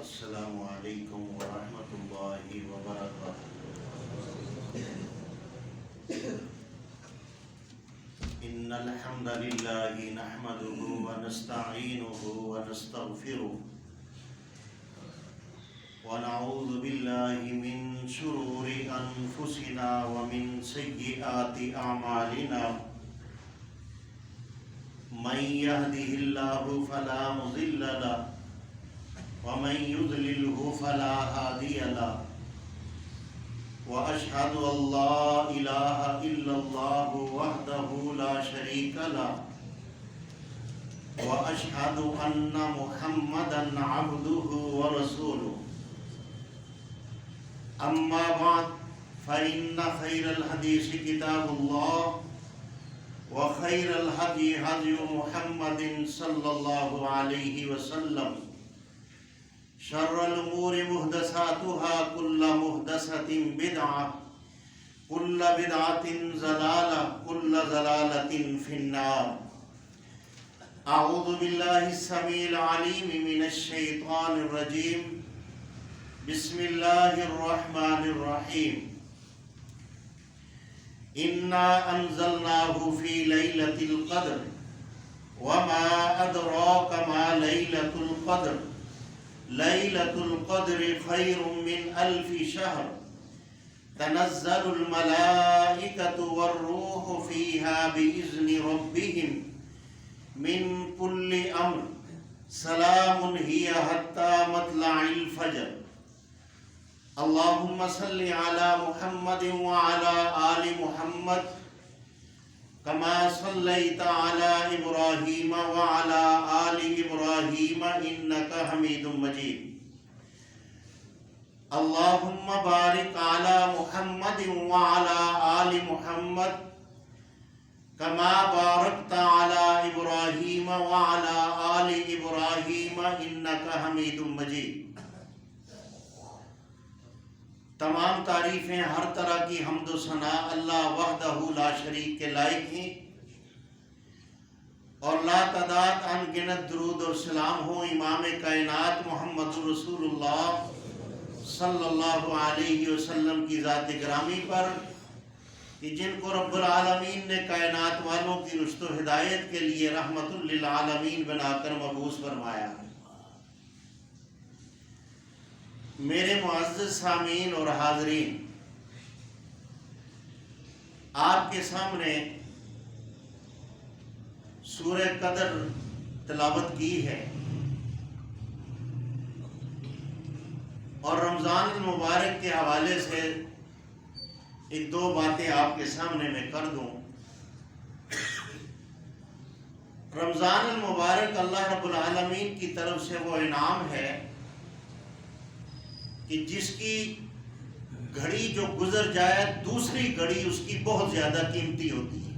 السلام علیکم ورحمۃ اللہ وبرکاتہ۔ ان الحمد للہ نحمده ونستعینه ونستغفره ونعوذ باللہ من شرور انفسنا ومن سیئات اعمالنا، من يهده الله فلا مضل له ومن يضلله فلا هادي له، وأشهد أن لا إله إلا الله وحده لا شريك له، وأشهد أن محمدا عبده ورسوله. أما بعد فإن خير الحديث كتاب الله، وخير الهدي هدي محمد صلى الله عليه وسلم، شر الأمور محدثاتها، كل محدثة بدعة، كل بدعة ضلالة، كل ضلالة في النار. أعوذ بالله السميع العليم من الشيطان الرجيم. بسم الله الرحمن الرحيم. إنا أنزلناه في ليلة القدر وما أدراك ما ليلة القدر. ليلة القدر خير من 1000 شهر. تنزل الملائكة والروح فيها بإذن ربهم من كل أمر. سلام هي حتى مطلع الفجر. اللهم صل على محمد وعلى آل محمد كما صليت على إبراهيم وعلى آل إبراهيم إنك حميد مجيد. اللهم بارك على محمد وعلى آل محمد كما باركت على إبراهيم وعلى آل إبراهيم إنك حميد مجيد. تمام تعریفیں، ہر طرح کی حمد و ثنا اللہ وحدہ لا شریک کے لائق ہیں، اور لا تعداد ان گنت درود اور سلام ہو امام کائنات محمد رسول اللہ صلی اللہ علیہ وسلم کی ذات گرامی پر، کہ جن کو رب العالمین نے کائنات والوں کی رشد و ہدایت کے لیے رحمت للعالمین بنا کر مبعوث فرمایا. میرے معزز سامعین اور حاضرین، آپ کے سامنے سورہ قدر تلاوت کی ہے، اور رمضان المبارک کے حوالے سے ایک دو باتیں آپ کے سامنے میں کر دوں. رمضان المبارک اللہ رب العالمین کی طرف سے وہ انعام ہے کہ جس کی گھڑی جو گزر جائے دوسری گھڑی اس کی بہت زیادہ قیمتی ہوتی ہے.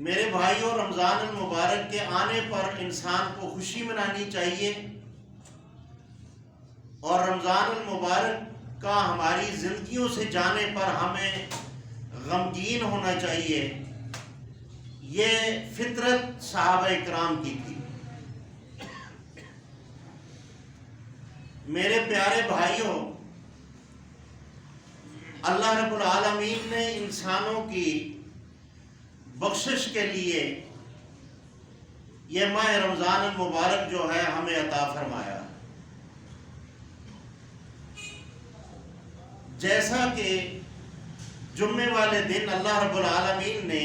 میرے بھائیوں، رمضان المبارک کے آنے پر انسان کو خوشی منانی چاہیے، اور رمضان المبارک کا ہماری زندگیوں سے جانے پر ہمیں غمگین ہونا چاہیے. یہ فطرت صحابہ اکرام کی تھی. میرے پیارے بھائیوں، اللہ رب العالمین نے انسانوں کی بخشش کے لیے یہ ماہ رمضان المبارک جو ہے ہمیں عطا فرمایا. جیسا کہ جمعے والے دن اللہ رب العالمین نے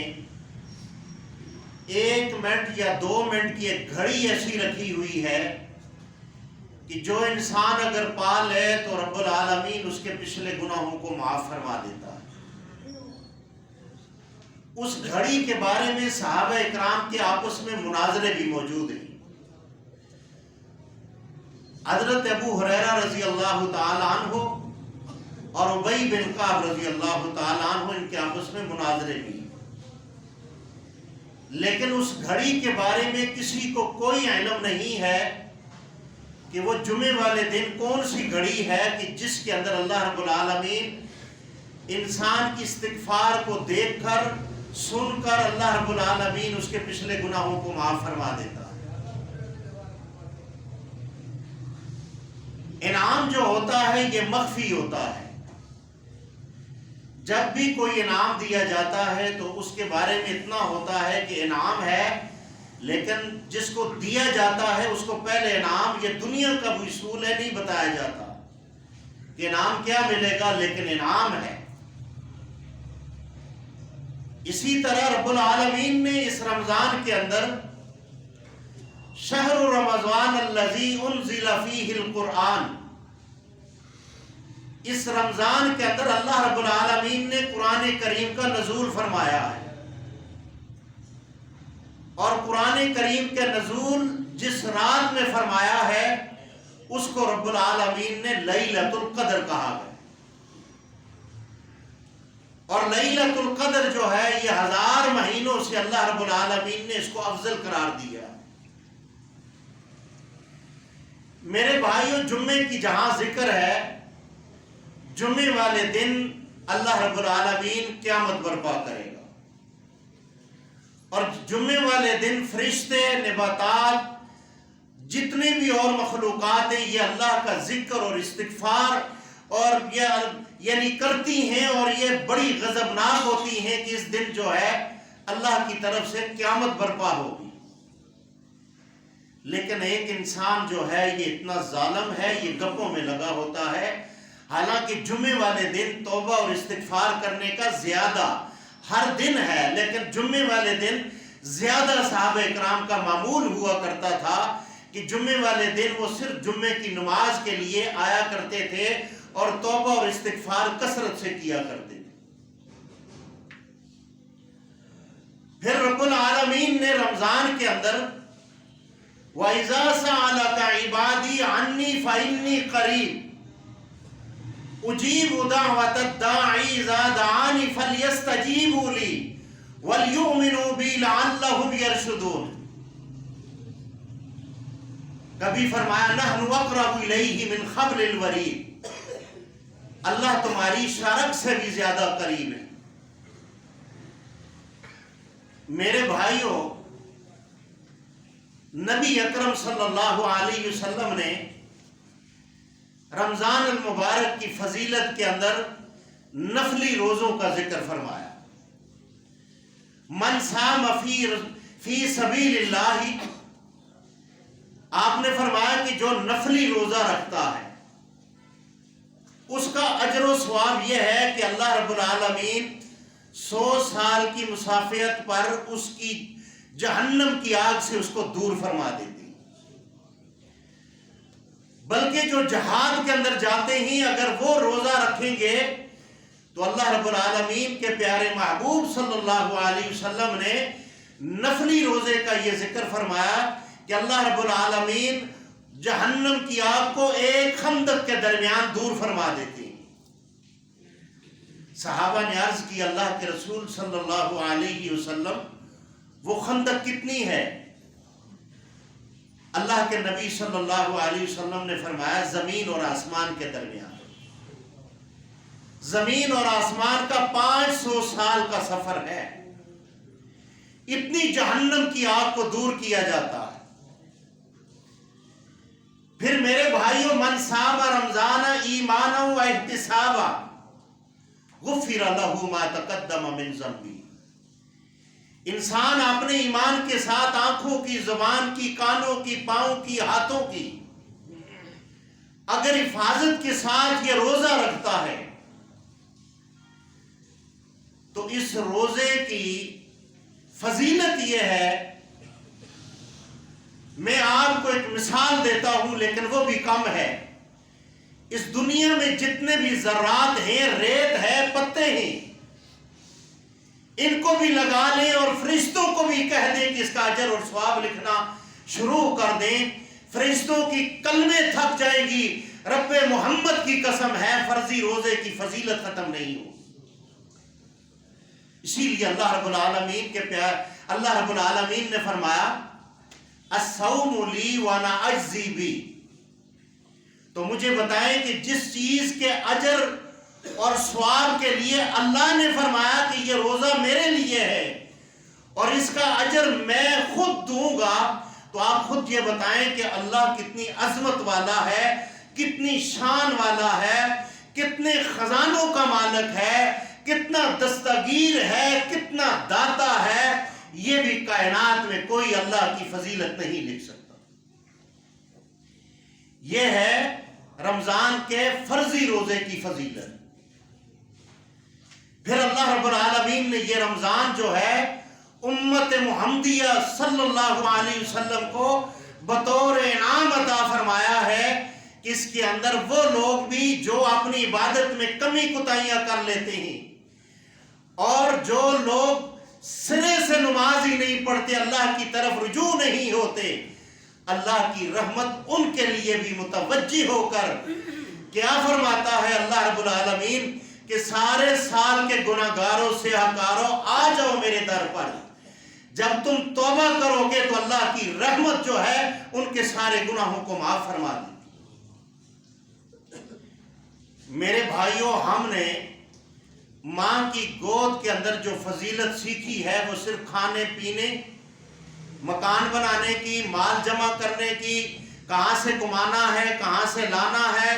1 منٹ یا 2 منٹ کی ایک گھڑی ایسی رکھی ہوئی ہے کہ جو انسان اگر پا لے تو رب العالمین اس کے پچھلے گناہوں کو معاف فرما دیتا ہے. اس گھڑی کے بارے میں صحابہ اکرام کے آپس میں مناظرے بھی موجود ہیں. حضرت ابو ہریرہ رضی اللہ تعالی عنہ اور ابی بن کعب رضی اللہ تعالی عنہ، ان کے آپس میں مناظرے بھی ہیں. لیکن اس گھڑی کے بارے میں کسی کو کوئی علم نہیں ہے کہ وہ جمعے والے دن کون سی گھڑی ہے کہ جس کے اندر اللہ رب العالمین انسان کی استغفار کو دیکھ کر سن کر اللہ رب العالمین اس کے پچھلے گناہوں کو معاف فرما دیتا ہے. انعام جو ہوتا ہے یہ مخفی ہوتا ہے. جب بھی کوئی انعام دیا جاتا ہے تو اس کے بارے میں اتنا ہوتا ہے کہ انعام ہے، لیکن جس کو دیا جاتا ہے اس کو پہلے انعام یہ دنیا کا بھی اصول ہے نہیں بتایا جاتا کہ انعام کیا ملے گا، لیکن انعام ہے. اسی طرح رب العالمین نے اس رمضان کے اندر شہر رمضان الذی انزل فیہ القرآن، اس رمضان کے اندر اللہ رب العالمین نے قرآن کریم کا نزول فرمایا ہے. اور قرآن کریم کے نزول جس رات میں فرمایا ہے اس کو رب العالمین نے لیلۃ القدر کہا ہے. اور لیلۃ القدر جو ہے یہ 1000 مہینوں سے اللہ رب العالمین نے اس کو افضل قرار دیا. میرے بھائیوں، جمعے کی جہاں ذکر ہے، جمعے والے دن اللہ رب العالمین قیامت برپا کرے گا. اور جمعے والے دن فرشتے، نباتات، جتنے بھی اور مخلوقات ہیں یہ اللہ کا ذکر اور استغفار اور یعنی کرتی ہیں، اور یہ بڑی غضبناک ہوتی ہیں کہ اس دن جو ہے اللہ کی طرف سے قیامت برپا ہوگی. لیکن ایک انسان جو ہے یہ اتنا ظالم ہے، یہ گپوں میں لگا ہوتا ہے. حالانکہ جمعے والے دن توبہ اور استغفار کرنے کا زیادہ ہر دن ہے، لیکن جمعے والے دن زیادہ صحابہ اکرام کا معمول ہوا کرتا تھا کہ جمعے والے دن وہ صرف جمعے کی نماز کے لیے آیا کرتے تھے اور توبہ اور استغفار کثرت سے کیا کرتے تھے. پھر رب العالمین نے رمضان کے اندر وَإِذَا سَأَلَكَ عِبَادِي عَنِّي فَإِنِّي قَرِيبٌ اجیب دعوت الداعی اذا دعانی فلیستجیبوا لی ولیؤمنوا بی لعلہم یرشدون. کبھی فرمایا نحن اقرب الیہ من حبل الورید، اللہ تمہاری شارک سے بھی زیادہ قریب ہے. میرے بھائیوں، نبی اکرم صلی اللہ علیہ وسلم نے رمضان المبارک کی فضیلت کے اندر نفلی روزوں کا ذکر فرمایا. من صام فی سبیل اللہ، آپ نے فرمایا کہ جو نفلی روزہ رکھتا ہے اس کا اجر و ثواب یہ ہے کہ اللہ رب العالمین 100 سال کی مسافرت پر اس کی جہنم کی آگ سے اس کو دور فرما دیتی. بلکہ جو جہاد کے اندر جاتے ہیں اگر وہ روزہ رکھیں گے تو اللہ رب العالمین کے پیارے محبوب صلی اللہ علیہ وسلم نے نفلی روزے کا یہ ذکر فرمایا کہ اللہ رب العالمین جہنم کی آگ کو ایک خندق کے درمیان دور فرما دیتی. صحابہ نے عرض کی اللہ کے رسول صلی اللہ علیہ وسلم وہ خندق کتنی ہے؟ اللہ کے نبی صلی اللہ علیہ وسلم نے فرمایا زمین اور آسمان کے درمیان. زمین اور آسمان کا 500 سال کا سفر ہے. اتنی جہنم کی آگ کو دور کیا جاتا ہے. پھر میرے بھائیوں، من صام رمضان ایمانا و احتسابا غفر لہ ما تقدم من ذنبہ. انسان اپنے ایمان کے ساتھ آنکھوں کی، زبان کی، کانوں کی، پاؤں کی، ہاتھوں کی اگر حفاظت کے ساتھ یہ روزہ رکھتا ہے تو اس روزے کی فضیلت یہ ہے، میں آپ کو ایک مثال دیتا ہوں لیکن وہ بھی کم ہے. اس دنیا میں جتنے بھی ذرات ہیں، ریت ہے، پتے ہیں، ان کو بھی لگا لیں اور فرشتوں کو بھی کہہ دیں کہ اس کا اجر اور ثواب لکھنا شروع کر دیں، فرشتوں کی کلمیں تھک جائیں گی. رب محمد کی قسم ہے فرضی روزے کی فضیلت ختم نہیں ہو. اسی لیے اللہ رب العالمین کے پیار اللہ رب العالمین نے فرمایا الصوم لی وانا اجزی بی. تو مجھے بتائیں کہ جس چیز کے اجر اور ثواب کے لیے اللہ نے فرمایا کہ یہ روزہ میرے لیے ہے اور اس کا اجر میں خود دوں گا، تو آپ خود یہ بتائیں کہ اللہ کتنی عظمت والا ہے کتنی شان والا ہے، کتنے خزانوں کا مالک ہے، کتنا دستگیر ہے، کتنا داتا ہے، یہ بھی کائنات میں کوئی اللہ کی فضیلت نہیں لکھ سکتا۔ یہ ہے رمضان کے فرضی روزے کی فضیلت۔ پھر اللہ رب العالمین نے یہ رمضان جو ہے امت محمدیہ صلی اللہ علیہ وسلم کو بطور انعام عطا فرمایا ہے کہ اس کے اندر وہ لوگ بھی جو اپنی عبادت میں کمی کوتاہیاں کر لیتے ہیں، اور جو لوگ سرے سے نماز ہی نہیں پڑھتے، اللہ کی طرف رجوع نہیں ہوتے، اللہ کی رحمت ان کے لیے بھی متوجہ ہو کر کیا فرماتا ہے اللہ رب العالمین کہ سارے سال کے گناہگاروں سیاہکاروں آ جاؤ میرے در پر، جب تم توبہ کرو گے تو اللہ کی رحمت جو ہے ان کے سارے گناہوں کو معاف فرما دی۔ میرے بھائیوں، ہم نے ماں کی گود کے اندر جو فضیلت سیکھی ہے وہ صرف کھانے پینے، مکان بنانے کی، مال جمع کرنے کی، کہاں سے کمانا ہے، کہاں سے لانا ہے،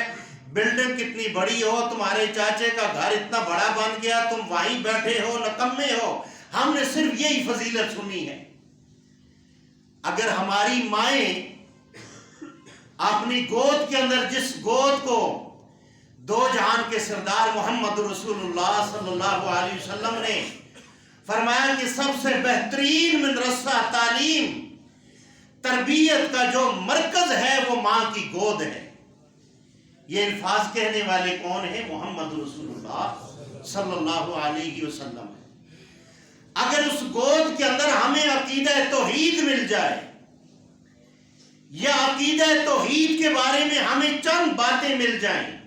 بلڈنگ کتنی بڑی ہو، تمہارے چاچے کا گھر اتنا بڑا بن گیا، تم وہیں بیٹھے ہو، نکمے ہو، ہم نے صرف یہی فضیلت سنی ہے۔ اگر ہماری مائیں اپنی گود کے اندر جس گود کو دو جہان کے سردار محمد رسول اللہ صلی اللہ علیہ وسلم نے فرمایا کہ سب سے بہترین مدرسہ تعلیم تربیت کا جو مرکز ہے وہ ماں کی گود ہے، یہ الفاظ کہنے والے کون ہیں؟ محمد رسول اللہ صلی اللہ علیہ وسلم۔ اگر اس گود کے اندر ہمیں عقیدہ توحید مل جائے، یا عقیدہ توحید کے بارے میں ہمیں چند باتیں مل جائیں،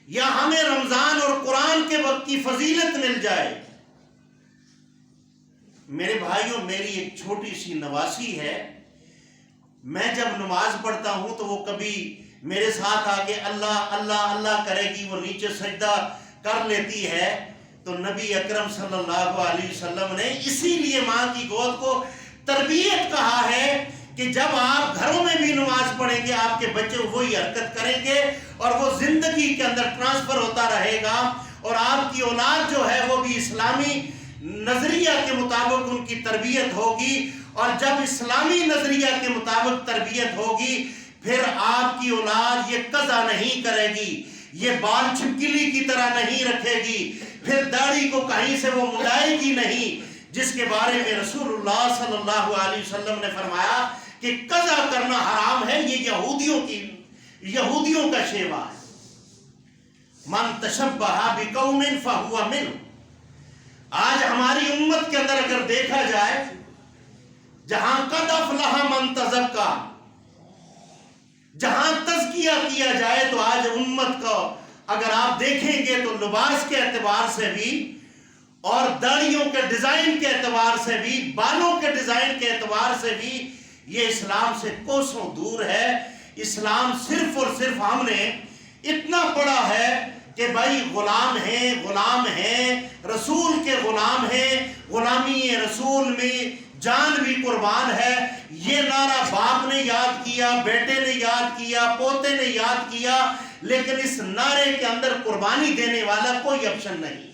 یا ہمیں رمضان اور قرآن کے وقت کی فضیلت مل جائے، میرے بھائیوں میری ایک چھوٹی سی نواسی ہے، میں جب نماز پڑھتا ہوں تو وہ کبھی میرے ساتھ آ کے اللہ اللہ اللہ کرے گی، وہ نیچے سجدہ کر لیتی ہے، تو نبی اکرم صلی اللہ علیہ وسلم نے اسی لیے ماں کی گود کو تربیت کہا ہے کہ جب آپ گھروں میں بھی نماز پڑھیں گے آپ کے بچے وہی حرکت کریں گے اور وہ زندگی کے اندر ٹرانسفر ہوتا رہے گا، اور آپ کی اولاد جو ہے وہ بھی اسلامی نظریہ کے مطابق ان کی تربیت ہوگی، اور جب اسلامی نظریہ کے مطابق تربیت ہوگی پھر آپ کی اولاد یہ قضا نہیں کرے گی، یہ بال چھپکلی کی طرح نہیں رکھے گی، پھر داڑھی کو کہیں سے وہ مڑائے گی نہیں، جس کے بارے میں رسول اللہ صلی اللہ علیہ وسلم نے فرمایا کہ قضا کرنا حرام ہے، یہ یہودیوں کا شیوا ہے۔ من تشبہ بقوم فہو منہ۔ آج ہماری امت کے اندر اگر دیکھا جائے، جہاں قد افلح من تزکا، جہاں تزکیہ کیا جائے، تو آج امت کو اگر آپ دیکھیں گے تو لباس کے اعتبار سے بھی، اور داڑھیوں کے ڈیزائن کے اعتبار سے بھی، بالوں کے ڈیزائن کے اعتبار سے بھی یہ اسلام سے کوسوں دور ہے۔ اسلام صرف اور صرف ہم نے اتنا پڑھا ہے کہ بھائی غلام ہیں، غلام ہیں، رسول کے غلام ہیں، غلامی رسول میں جان بھی قربان ہے، یہ نعرہ باپ نے یاد کیا، بیٹے نے یاد کیا، پوتے نے یاد کیا، لیکن اس نعرے کے اندر قربانی دینے والا کوئی آپشن نہیں ہے،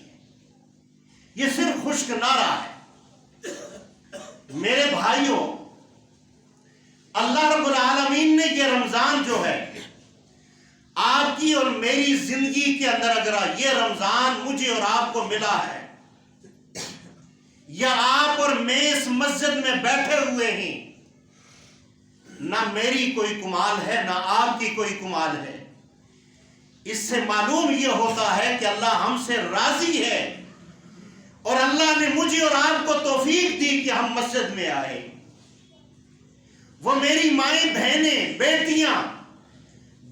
یہ صرف خشک نعرہ ہے۔ میرے بھائیوں، اللہ رب العالمین نے یہ رمضان جو ہے آپ کی اور میری زندگی کے اندر، اگر یہ رمضان مجھے اور آپ کو ملا ہے، یا آپ اور میں اس مسجد میں بیٹھے ہوئے ہیں، نہ میری کوئی کمال ہے نہ آپ کی کوئی کمال ہے، اس سے معلوم یہ ہوتا ہے کہ اللہ ہم سے راضی ہے، اور اللہ نے مجھے اور آپ کو توفیق دی کہ ہم مسجد میں آئے۔ وہ میری مائیں، بہنیں، بیٹیاں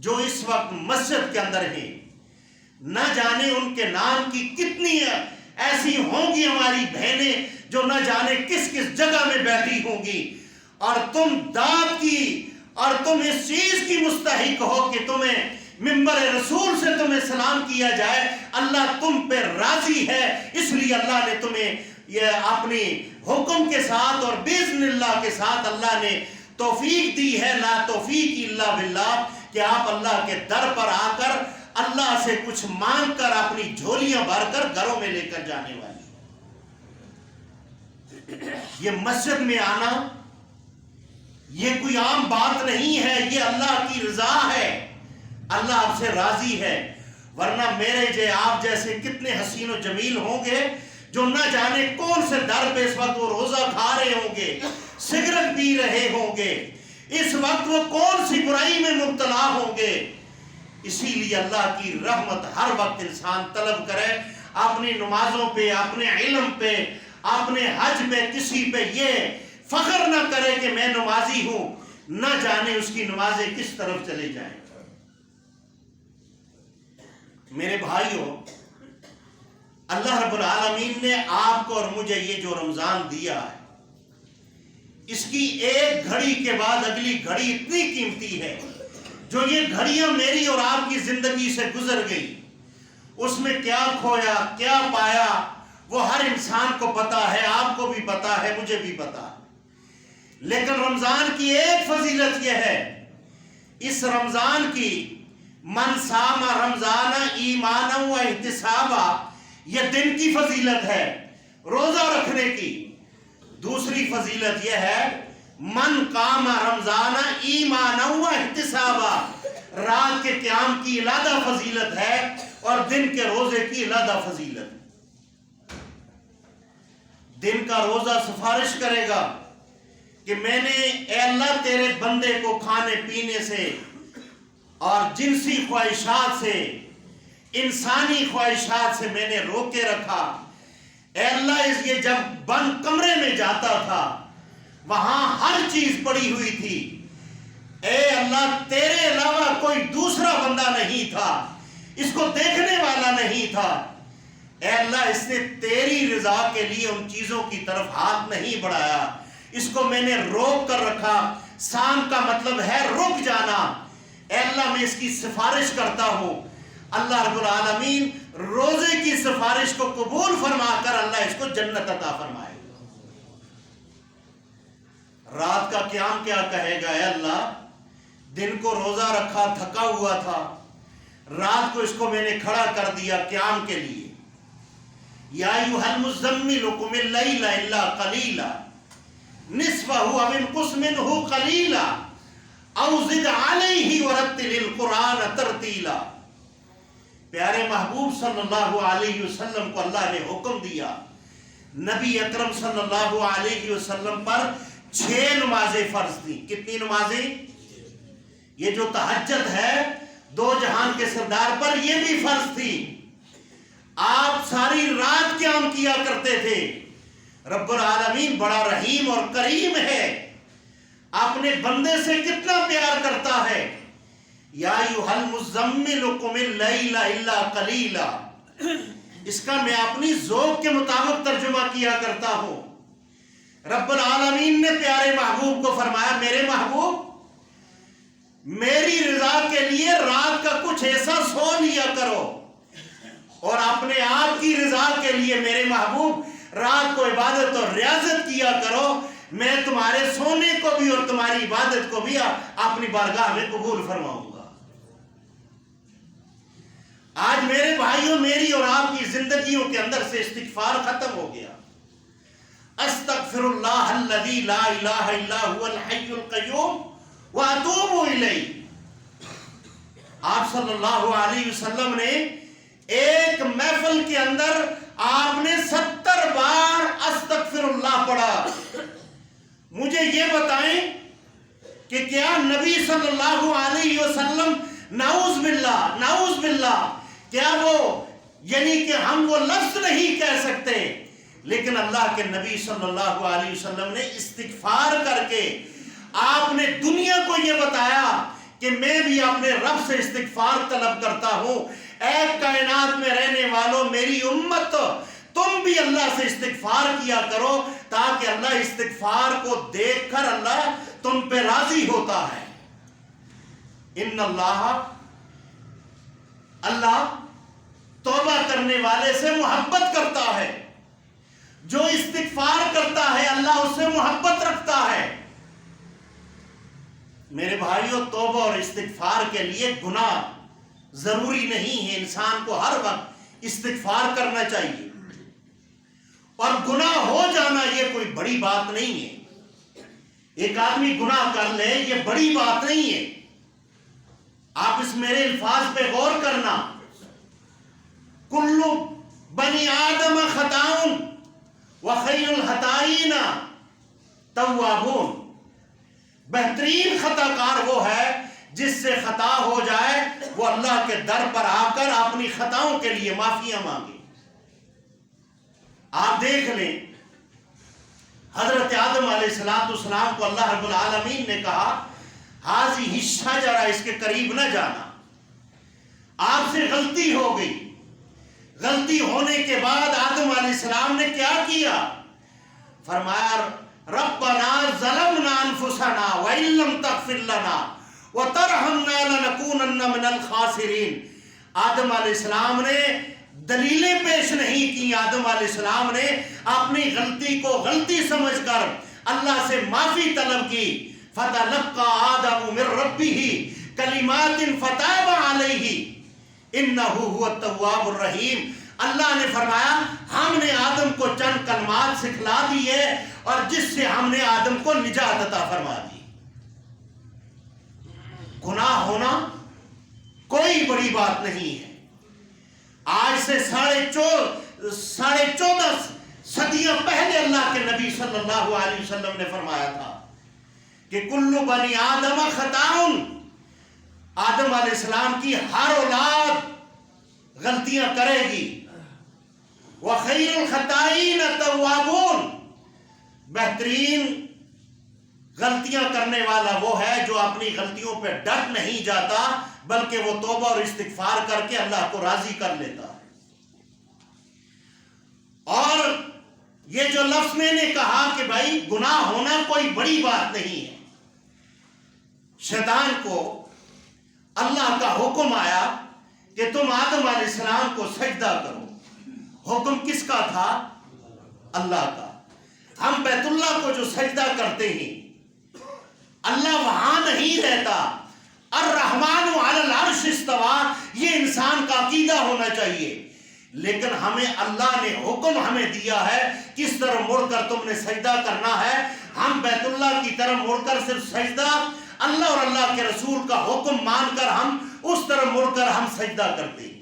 جو اس وقت مسجد کے اندر ہیں، نہ جانے ان کے نام کی کتنی ایسی ہوں گی ہماری بہنیں جو نہ جانے کس کس جگہ میں بیٹھی ہوں گی، اور تم داد کی اور تم اس چیز کی مستحق ہو کہ تمہیں منبر رسول سے تمہیں سلام کیا جائے۔ اللہ تم پہ راضی ہے، اس لیے اللہ نے تمہیں یہ اپنی حکم کے ساتھ اور باذن اللہ کے ساتھ اللہ نے توفیق دی ہے، لا توفیق الا باللہ، کہ آپ اللہ کے در پر آ کر اللہ سے کچھ مانگ کر اپنی جھولیاں بھر کر گھروں میں لے کر جانے والی. یہ مسجد میں آنا یہ کوئی عام بات نہیں ہے، یہ اللہ کی رضا ہے، اللہ آپ سے راضی ہے. ورنہ میرے آپ جیسے کتنے حسین و جمیل ہوں گے جو نہ جانے کون سے در پہ اس وقت وہ روزہ کھا رہے ہوں گے، سگریٹ پی رہے ہوں گے، اس وقت وہ کون سی برائی میں مبتلا ہوں گے. اسی لیے اللہ کی رحمت ہر وقت انسان طلب کرے، اپنی نمازوں پہ، اپنے علم پہ، اپنے حج پہ، کسی پہ یہ فخر نہ کرے کہ میں نمازی ہوں، نہ جانے اس کی نمازیں کس طرف چلے جائیں. میرے بھائیوں، اللہ رب العالمین نے آپ کو اور مجھے یہ جو رمضان دیا ہے، اس کی ایک گھڑی کے بعد اگلی گھڑی اتنی قیمتی ہے. جو یہ گھڑیاں میری اور آپ کی زندگی سے گزر گئی، اس میں کیا کھویا کیا پایا وہ ہر انسان کو پتا ہے، آپ کو بھی پتا ہے، مجھے بھی پتا ہے. لیکن رمضان کی ایک فضیلت یہ ہے، اس رمضان کی من صام رمضان ایمانا و احتسابا، یہ دن کی فضیلت ہے روزہ رکھنے کی. دوسری فضیلت یہ ہے من قام رمضان ایمانا و احتسابا، رات کے قیام کی علیحدہ فضیلت ہے اور دن کے روزے کی علیحدہ فضیلت. دن کا روزہ سفارش کرے گا کہ میں نے اے اللہ تیرے بندے کو کھانے پینے سے اور جنسی خواہشات سے، انسانی خواہشات سے میں نے روکے رکھا. اے اللہ یہ جب بند کمرے میں جاتا تھا وہاں ہر چیز پڑی ہوئی تھی، اے اللہ تیرے علاوہ کوئی دوسرا بندہ نہیں تھا، اس کو دیکھنے والا نہیں تھا. اے اللہ اس نے تیری رضا کے لیے ان چیزوں کی طرف ہاتھ نہیں بڑھایا، اس کو میں نے روک کر رکھا. سام کا مطلب ہے رک جانا. اے اللہ میں اس کی سفارش کرتا ہوں، اللہ رب العالمین روزے کی سفارش کو قبول فرما کر اللہ اس کو جنت عطا فرمائے. رات کا قیام کیا کہے گا، اے اللہ دن کو روزہ رکھا تھکا ہوا تھا، رات کو اس کو میں نے کھڑا کر دیا قیام کے لیے. یا ایھا المزمل قم اللیل الا قلیلا نصفہ او انقص منہ قلیلا او زد علیہ ورتل القرآن ترتیلا. پیارے محبوب صلی اللہ علیہ وسلم کو اللہ نے حکم دیا، نبی اکرم صلی اللہ علیہ وسلم پر 6 نمازیں فرض تھیں. کتنی نمازیں؟ یہ جو تہجد ہے دو جہان کے سردار پر یہ بھی فرض تھی. آپ ساری رات قیام کیا کرتے تھے. رب العالمین بڑا رحیم اور کریم ہے، اپنے بندے سے کتنا پیار کرتا ہے. یا ایھا المزمل قم اللیل الا قلیلا، اس کا میں اپنی ذوق کے مطابق ترجمہ کیا کرتا ہوں. رب العالمین نے پیارے محبوب کو فرمایا، میرے محبوب میری رضا کے لیے رات کا کچھ ایسا سو لیا کرو، اور اپنے آپ کی رضا کے لیے میرے محبوب رات کو عبادت اور ریاضت کیا کرو. میں تمہارے سونے کو بھی اور تمہاری عبادت کو بھی اپنی بارگاہ میں قبول فرماؤں گا. آج میرے بھائیوں میری اور آپ کی زندگیوں کے اندر سے استغفار ختم ہو گیا. استغفر اللہ الذی لا الہ الا هو الحی القیوم واتوب الیہ. آپ صلی اللہ علیہ وسلم نے ایک محفل کے اندر آپ نے 70 بار استغفر اللہ پڑھا. مجھے یہ بتائیں کہ کیا نبی صلی اللہ علیہ وسلم نعوذ باللہ کیا وہ یعنی کہ ہم وہ لفظ نہیں کہہ سکتے، لیکن اللہ کے نبی صلی اللہ علیہ وسلم نے استغفار کر کے آپ نے دنیا کو یہ بتایا کہ میں بھی اپنے رب سے استغفار طلب کرتا ہوں. اے کائنات میں رہنے والوں میری امت، تم بھی اللہ سے استغفار کیا کرو تاکہ اللہ استغفار کو دیکھ کر اللہ تم پہ راضی ہوتا ہے. ان اللہ توبہ کرنے والے سے محبت کرتا ہے، جو استغفار کرتا ہے اللہ اس سے محبت رکھتا ہے. میرے بھائیوں بھائیوں توبہ اور استغفار کے لیے گناہ ضروری نہیں ہے، انسان کو ہر وقت استغفار کرنا چاہیے، اور گناہ ہو جانا یہ کوئی بڑی بات نہیں ہے۔ ایک آدمی گناہ کر لے یہ بڑی بات نہیں ہے۔ آپ اس میرے الفاظ پہ غور کرنا، کلو بنی آدم خطاؤن وخیر الخطائین توابون، بہترین خطا کار وہ ہے جس سے خطا ہو جائے وہ اللہ کے در پر آ کر اپنی خطاؤں کے لیے معافیاں مانگے۔ آپ دیکھ لیں حضرت آدم علیہ السلام کو اللہ رب العالمین نے کہا ہاذہ الشجرہ، اس کے قریب نہ جانا۔ آپ سے غلطی ہو گئی، غلطی ہونے کے بعد آدم علیہ السلام نے کیا کیا؟ فرمایا ربنا ظلمنا انفسنا وان لم تغفر لنا وترحمنا لنکونن من الخاسرین۔ آدم علیہ السلام نے دلیلیں پیش نہیں کی، آدم علیہ السلام نے اپنی غلطی کو غلطی سمجھ کر اللہ سے معافی طلب کی۔ فتلقى آدم من ربه کلمات فتاب علیہ انہ هو التواب الرحیم۔ اللہ نے فرمایا ہم نے آدم کو چند کلمات سکھلا دیے اور جس سے ہم نے آدم کو نجات عطا فرما دی۔ گناہ ہونا کوئی بڑی بات نہیں ہے۔ آج سے 14.5 صدیاں پہلے اللہ کے نبی صلی اللہ علیہ وسلم نے فرمایا تھا کہ کل بنی آدم خطاؤن، آدم علیہ السلام کی ہر اولاد غلطیاں کرے گی، وخیر الخطائین توابون، بہترین غلطیاں کرنے والا وہ ہے جو اپنی غلطیوں پہ ڈٹ نہیں جاتا بلکہ وہ توبہ اور استغفار کر کے اللہ کو راضی کر لیتا ہے۔ اور یہ جو لفظ میں نے کہا کہ بھائی گناہ ہونا کوئی بڑی بات نہیں ہے، شیطان کو اللہ کا حکم آیا کہ تم آدم علیہ السلام کو سجدہ کرو۔ حکم کس کا تھا؟ اللہ کا۔ ہم بیت اللہ کو جو سجدہ کرتے ہیں اللہ وہاں نہیں رہتا۔ الرحمن علی العرش استویٰ، یہ انسان کا عقیدہ ہونا چاہیے، لیکن ہمیں اللہ نے حکم ہمیں دیا ہے کس طرح مڑ کر تم نے سجدہ کرنا ہے۔ ہم بیت اللہ کی طرف مڑ کر صرف سجدہ اللہ اور اللہ کے رسول کا حکم مان کر ہم اس طرح مڑ کر ہم سجدہ کرتے ہیں،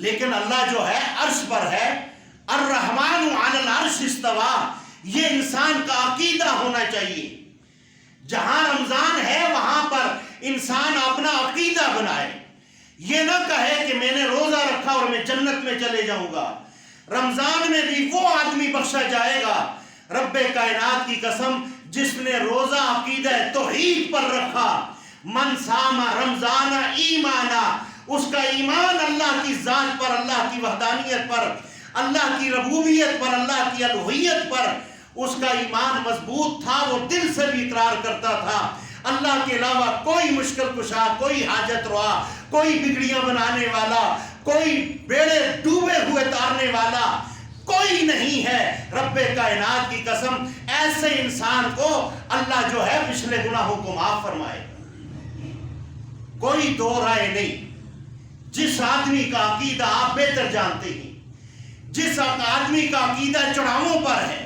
لیکن اللہ جو ہے عرش پر ہے۔ الرحمن علی العرش استویٰ، یہ انسان کا عقیدہ ہونا چاہیے۔ جہاں رمضان ہے وہاں پر انسان اپنا عقیدہ بنائے، یہ نہ کہے کہ میں نے روزہ رکھا اور میں جنت میں چلے جاؤں گا۔ رمضان میں بھی وہ آدمی بخشا جائے گا، رب کائنات کی قسم، جس نے روزہ عقیدہ توحید پر رکھا۔ من صام رمضان ایمانا، اس کا ایمان اللہ کی ذات پر، اللہ کی وحدانیت پر، اللہ کی ربوبیت پر، اللہ کی الوہیت پر اس کا ایمان مضبوط تھا۔ وہ دل سے بھی اقرار کرتا تھا اللہ کے علاوہ کوئی مشکل کشا، کوئی حاجت روا، کوئی بگڑیاں بنانے والا، کوئی بیڑے ڈوبے ہوئے تارنے والا کوئی نہیں ہے۔ رب کائنات کی قسم، ایسے انسان کو اللہ جو ہے پچھلے گناہوں کو معاف فرمائے۔ کوئی دو رائے نہیں۔ جس آدمی کا عقیدہ آپ بہتر جانتے ہیں، جس آدمی کا عقیدہ چڑھاووں پر ہے،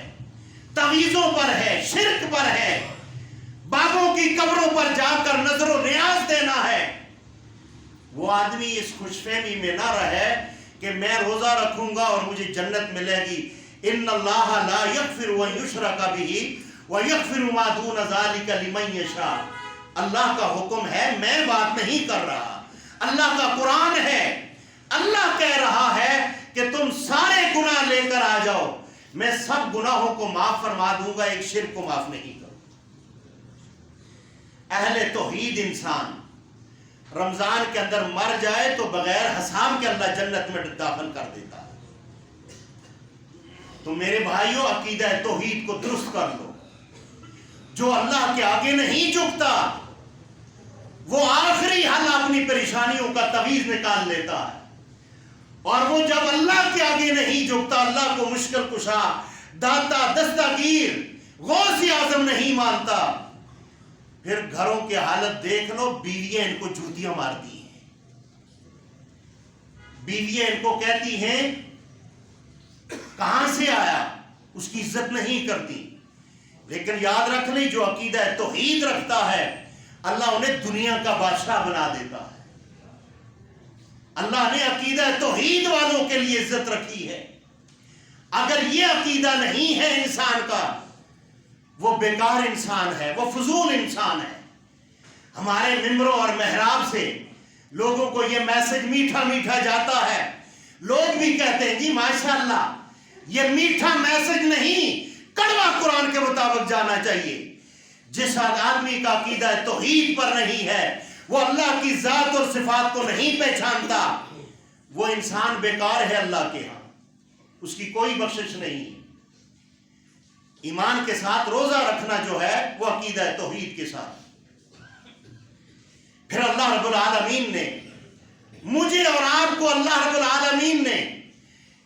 تعویذوں پر ہے، شرک پر ہے، باغوں کی قبروں پر جا کر نظر و نیاز دینا ہے، وہ آدمی اس خوش فہمی میں نہ رہے کہ میں روزہ رکھوں گا اور مجھے جنت ملے گی۔ ان اللہ لا یغفر ان یشرک بہ ویغفر ما دون ذلک لمن یشاء۔ اللہ کا حکم ہے، میں بات نہیں کر رہا، اللہ کا قرآن ہے۔ اللہ کہہ رہا ہے کہ تم سارے گناہ لے کر آ جاؤ، میں سب گناہوں کو معاف فرما دوں گا، ایک شرک کو معاف نہیں کروں۔ اہل توحید انسان رمضان کے اندر مر جائے تو بغیر حساب کے اللہ جنت میں داخل کر دیتا ہے۔ تو میرے بھائیوں، عقیدہ توحید کو درست کر لو۔ جو اللہ کے آگے نہیں جھکتا وہ آخری حل اپنی پریشانیوں کا تعویذ نکال لیتا ہے، اور وہ جب اللہ کے آگے نہیں جھکتا، اللہ کو مشکل کشا، داتا، دستگیر، غوث اعظم نہیں مانتا، پھر گھروں کی حالت دیکھ لو، بیویاں ان کو جوتیاں مارتی ہیں، بیویاں ان کو کہتی ہیں کہاں سے آیا، اس کی عزت نہیں کرتی۔ لیکن یاد رکھ لیں، جو عقیدہ توحید رکھتا ہے اللہ انہیں دنیا کا بادشاہ بنا دیتا ہے۔ اللہ نے عقیدہ توحید والوں کے لیے عزت رکھی ہے۔ اگر یہ عقیدہ نہیں ہے انسان کا، وہ بیکار انسان ہے، وہ فضول انسان ہے۔ ہمارے ممبروں اور محراب سے لوگوں کو یہ میسج میٹھا میٹھا جاتا ہے، لوگ بھی کہتے ہیں جی ماشاءاللہ، یہ میٹھا میسج نہیں، کڑوا قرآن کے مطابق جانا چاہیے۔ جس آدمی کا عقیدہ توحید پر نہیں ہے، وہ اللہ کی ذات اور صفات کو نہیں پہچانتا، وہ انسان بیکار ہے اللہ کے ہاں، اس کی کوئی بخشش نہیں۔ ایمان کے ساتھ روزہ رکھنا جو ہے وہ عقیدہ توحید کے ساتھ۔ پھر اللہ رب العالمین نے مجھے اور آپ کو، اللہ رب العالمین نے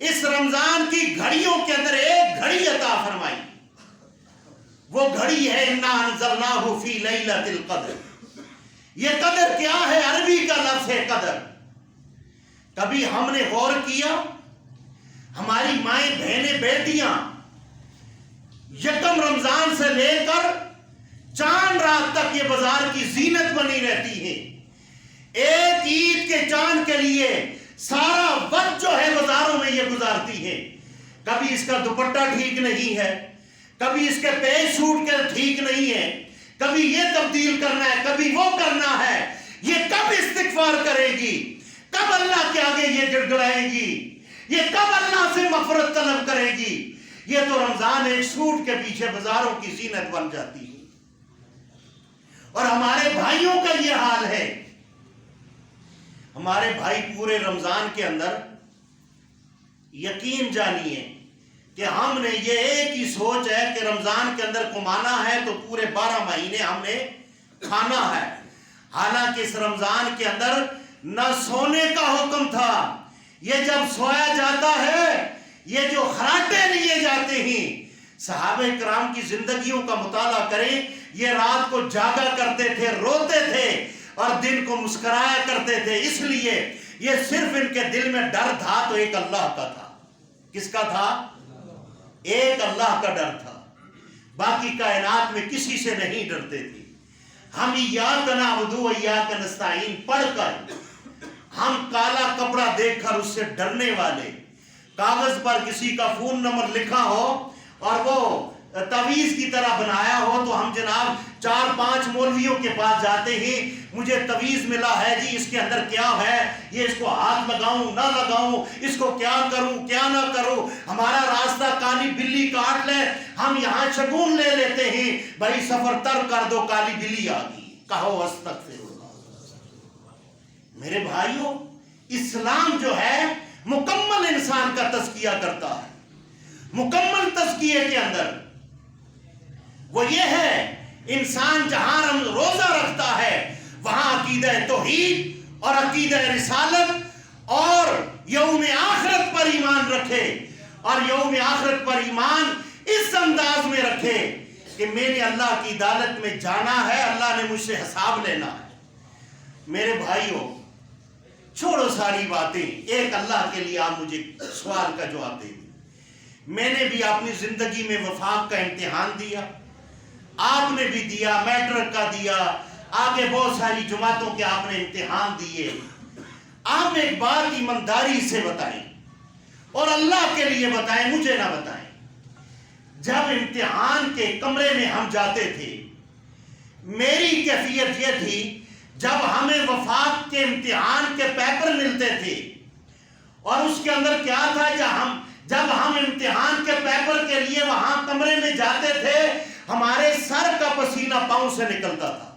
اس رمضان کی گھڑیوں کے اندر ایک گھڑی عطا فرمائی، وہ گھڑی ہے انا انزلناہ فی لیلۃ القدر۔ یہ قدر کیا ہے؟ عربی کا لفظ ہے قدر۔ کبھی ہم نے غور کیا، ہماری مائیں بہنیں بیٹیاں یکم رمضان سے لے کر چاند رات تک یہ بازار کی زینت بنی رہتی ہیں، ایک عید کے چاند کے لیے سارا وقت جو ہے بازاروں میں یہ گزارتی ہے۔ کبھی اس کا دوپٹہ ٹھیک نہیں ہے، کبھی اس کے پیچ سوٹ کے ٹھیک نہیں ہے، کبھی یہ تبدیل کرنا ہے، کبھی وہ کرنا ہے۔ یہ کب استغفار کرے گی؟ کب اللہ کے آگے یہ گڑ گڑائے گی؟ یہ کب اللہ سے مغفرت طلب کرے گی؟ یہ تو رمضان ایک سوٹ کے پیچھے بازاروں کی زینت بن جاتی ہے۔ اور ہمارے بھائیوں کا یہ حال ہے، ہمارے بھائی پورے رمضان کے اندر یقین جانیے کہ ہم نے یہ ایک ہی سوچ ہے کہ رمضان کے اندر کمانا ہے تو پورے 12 مہینے ہم نے کھانا ہے۔ حالانکہ اس رمضان کے اندر نہ سونے کا حکم تھا، یہ جب سویا جاتا ہے، یہ جو خراٹے لیے جاتے ہیں، صحابہ کرام کی زندگیوں کا مطالعہ کریں، یہ رات کو جاگا کرتے تھے، روتے تھے اور دن کو مسکرایا کرتے تھے۔ اس لیے یہ صرف ان کے دل میں ڈر تھا تو ایک اللہ کا تھا۔ کس کا تھا؟ ایک اللہ کا ڈر تھا، باقی کائنات میں کسی سے نہیں ڈرتے تھے۔ ہم ایاک نعبد و ایاک نستعین پڑھ کر، ہم کالا کپڑا دیکھ کر اس سے ڈرنے والے، کاغذ پر کسی کا فون نمبر لکھا ہو اور وہ تعویذ کی طرح بنایا ہو تو ہم جناب 4-5 مولویوں کے پاس جاتے ہیں، مجھے تعویذ ملا ہے جی، اس کے اندر کیا ہے، یہ اس کو ہاتھ لگاؤں نہ لگاؤں، اس کو کیا کروں کیا نہ کروں، ہمارا راستہ کالی بلی کاٹ لے، ہم یہاں شگون لے لیتے ہیں، بھائی سفر تر کر دو کالی بلی آ گئی، کہو استغفراللہ۔ میرے بھائیوں، اسلام جو ہے مکمل انسان کا تزکیہ کرتا ہے۔ مکمل تزکیے کے اندر وہ یہ ہے، انسان جہاں روزہ رکھتا ہے وہاں عقیدہ توحید اور عقیدہ رسالت اور یوم آخرت پر ایمان رکھے، اور یوم آخرت پر ایمان اس انداز میں رکھے کہ میں نے اللہ کی عدالت میں جانا ہے، اللہ نے مجھ سے حساب لینا ہے۔ میرے بھائیوں، چھوڑو ساری باتیں، ایک اللہ کے لیے آپ مجھے سوال کا جواب دے دیں۔ میں نے بھی اپنی زندگی میں وفاق کا امتحان دیا، آپ نے بھی دیا، میٹرک کا دیا، آگے بہت ساری جماعتوں کے آپ نے امتحان دیے۔ آپ ایک بات ایمانداری سے بتائیں اور اللہ کے لیے بتائیں، مجھے نہ بتائیں۔ جب امتحان کے کمرے میں ہم جاتے تھے، میری کیفیت یہ تھی، جب ہمیں وفاق کے امتحان کے پیپر ملتے تھے اور اس کے اندر کیا تھا، جب ہم امتحان کے پیپر کے لیے وہاں کمرے میں جاتے تھے، ہمارے سر کا پسینہ پاؤں سے نکلتا تھا۔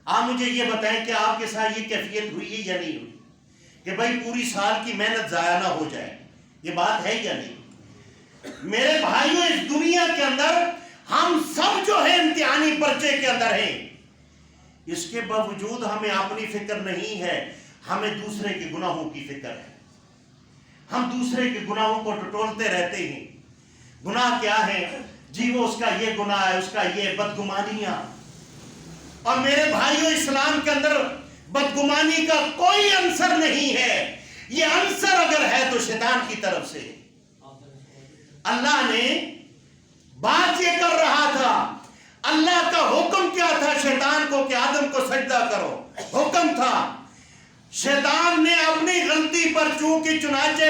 آپ مجھے یہ بتائیں کہ آپ کے ساتھ یہ کیفیت ہوئی ہے یا نہیں ہوئی، کہ بھائی پوری سال کی محنت ضائع نہ ہو جائے؟ یہ بات ہے یا نہیں؟ میرے بھائیوں، اس دنیا کے اندر ہم سب جو ہے امتحانی پرچے کے اندر ہیں، اس کے باوجود ہمیں اپنی فکر نہیں ہے، ہمیں دوسرے کے گناہوں کی فکر ہے۔ ہم دوسرے کے گناہوں کو ٹٹولتے رہتے ہیں۔ گناہ کیا ہے جی؟ وہ اس کا یہ گناہ ہے، اس کا یہ بدگمانیاں، اور میرے بھائیوں اسلام کے اندر بدگمانی کا کوئی عنصر نہیں ہے. یہ عنصر اگر ہے تو شیطان کی طرف سے. اللہ نے بات یہ کر رہا تھا, اللہ کا حکم کیا تھا شیطان کو کہ آدم کو سجدہ کرو, حکم تھا. شیطان نے اپنی غلطی پر چونکہ چنانچہ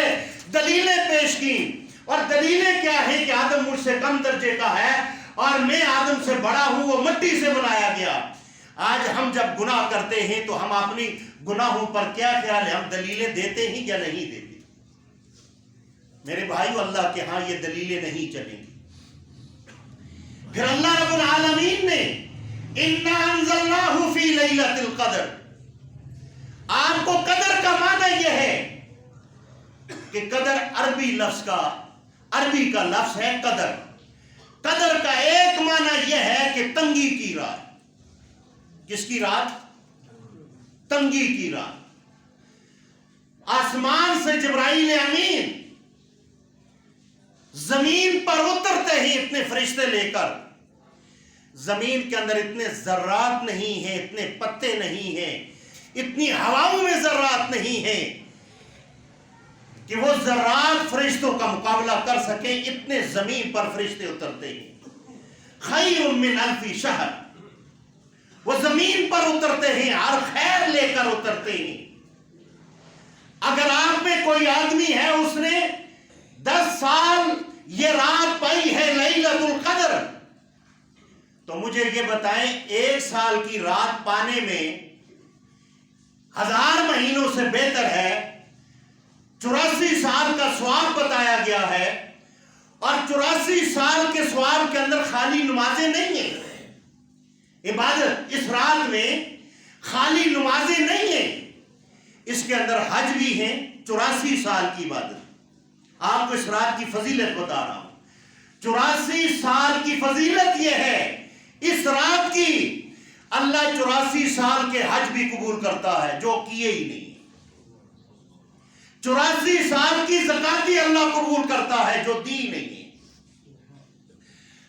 دلیلیں پیش کی, اور دلیلیں کیا ہیں کہ آدم مجھ سے کم درجے کا ہے اور میں آدم سے بڑا ہوں, وہ مٹی سے بنایا گیا. آج ہم جب گناہ کرتے ہیں تو ہم اپنی گناہوں پر کیا خیال ہے, ہم دلیلیں دیتے ہیں یا نہیں دیتے؟ میرے بھائیو اللہ کے ہاں یہ دلیلیں نہیں چلیں گی. پھر اللہ رب العالمین نے اِنَّا أَنزَلْنَاهُ فِي لَيْلَةِ الْقَدْرِ, آپ کو قدر کا معنی یہ ہے کہ قدر عربی کا لفظ ہے قدر. قدر کا ایک معنی یہ ہے کہ تنگی کی رات. کس کی رات؟ تنگی کی رات. آسمان سے جبرائیل امین زمین پر اترتے ہی اتنے فرشتے لے کر, زمین کے اندر اتنے ذرات نہیں ہیں, اتنے پتے نہیں ہیں, اتنی ہواؤں میں ذرات نہیں ہیں کہ وہ ذرات فرشتوں کا مقابلہ کر سکیں. اتنے زمین پر فرشتے اترتے ہیں. خیر من الف شہر, وہ زمین پر اترتے ہیں, ہر خیر لے کر اترتے ہیں. اگر آپ میں کوئی آدمی ہے اس نے 10 سال یہ رات پائی ہے لیلۃ القدر, تو مجھے یہ بتائیں 1 سال کی رات پانے میں 1000 مہینوں سے بہتر ہے. 84 سال کا ثواب بتایا گیا ہے, اور 84 سال کے ثواب کے اندر خالی نمازیں نہیں ہیں. عبادت اس رات میں خالی نمازیں نہیں ہیں, اس کے اندر حج بھی ہیں. 84 سال کی عبادت. آپ کو اس رات کی فضیلت بتا رہا ہوں. 84 سال کی فضیلت یہ ہے اس رات کی, اللہ 84 سال کے حج بھی قبول کرتا ہے جو کیے ہی نہیں. 84 سال کی زکات بھی اللہ قبول کرتا ہے جو دی نہیں.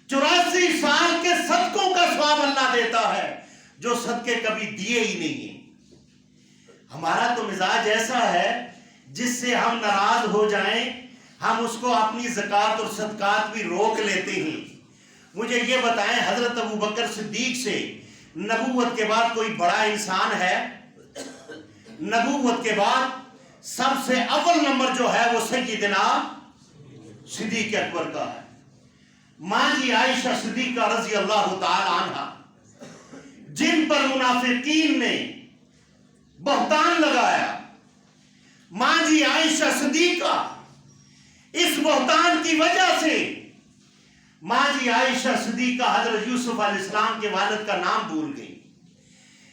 84 سال کے صدقوں کا ثواب اللہ دیتا ہے جو صدقے کبھی دیے ہی نہیں ہیں. ہمارا تو مزاج ایسا ہے جس سے ہم ناراض ہو جائیں ہم اس کو اپنی زکات اور صدقات بھی روک لیتے ہیں. مجھے یہ بتائیں حضرت ابو بکر صدیق سے نبوت کے بعد کوئی بڑا انسان ہے؟ نبوت کے بعد سب سے اول نمبر جو ہے وہ سیدنا صدیق اکبر کا ہے. ماں جی عائشہ صدیقہ رضی اللہ تعالی عنہ, جن پر منافقین نے بہتان لگایا, ماں جی عائشہ صدیقہ اس بہتان کی وجہ سے ماں جی عائشہ صدیقہ حضرت یوسف علیہ السلام کے والد کا نام بھول گئی.